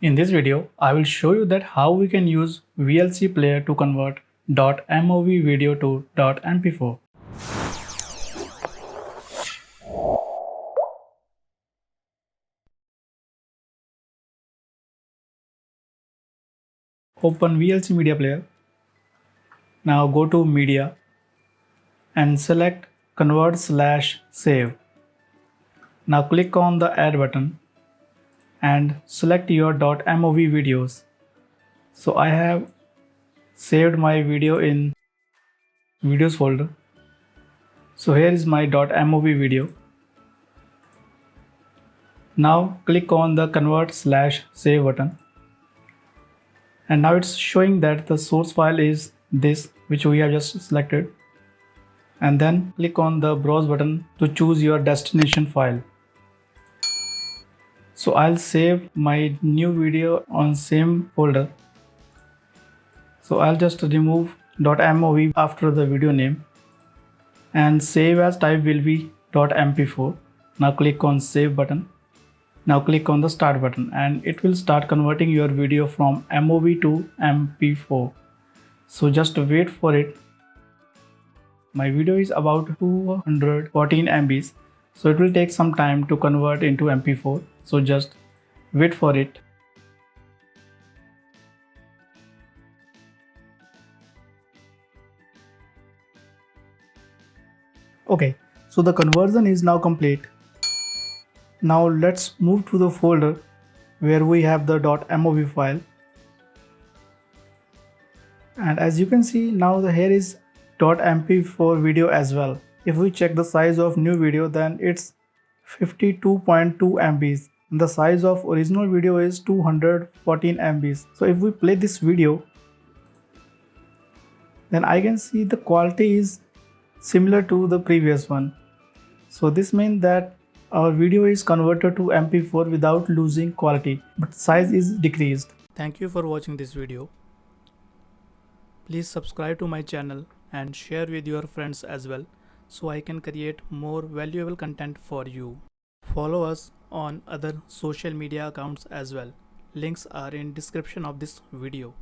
In this video, I will show you that how we can use VLC Player to convert .mov video to .mp4. Open VLC Media Player. Now go to Media and select Convert/Save. Now click on the Add button and select your .mov videos. So I have saved my video in Videos folder. So here is my .mov video. Now click on the Convert/Save button. And now it's showing that the source file is this, which we have just selected. And then click on the Browse button to choose your destination file. So I'll save my new video on same folder. So I'll just remove .mov after the video name, and save as type will be .mp4. Now click on Save button. Now click on the Start button and it will start converting your video from MOV to mp4. So just wait for it. My video is about 214 MBs, so it will take some time to convert into mp4. So just wait for it. Okay, so the conversion is now complete. Now let's move to the folder where we have the .mov file. And as you can see, now here is .mp4 video as well. If we check the size of new video, then it's 52.2 MBs. The size of original video is 214 MBs. So if we play this video, then I can see the quality is similar to the previous one. So this means that our video is converted to mp4 without losing quality, but size is decreased. Thank you for watching this video. Please subscribe to my channel and share with your friends as well, so I can create more valuable content for you. Follow us on other social media accounts as well. Links are in description of this video.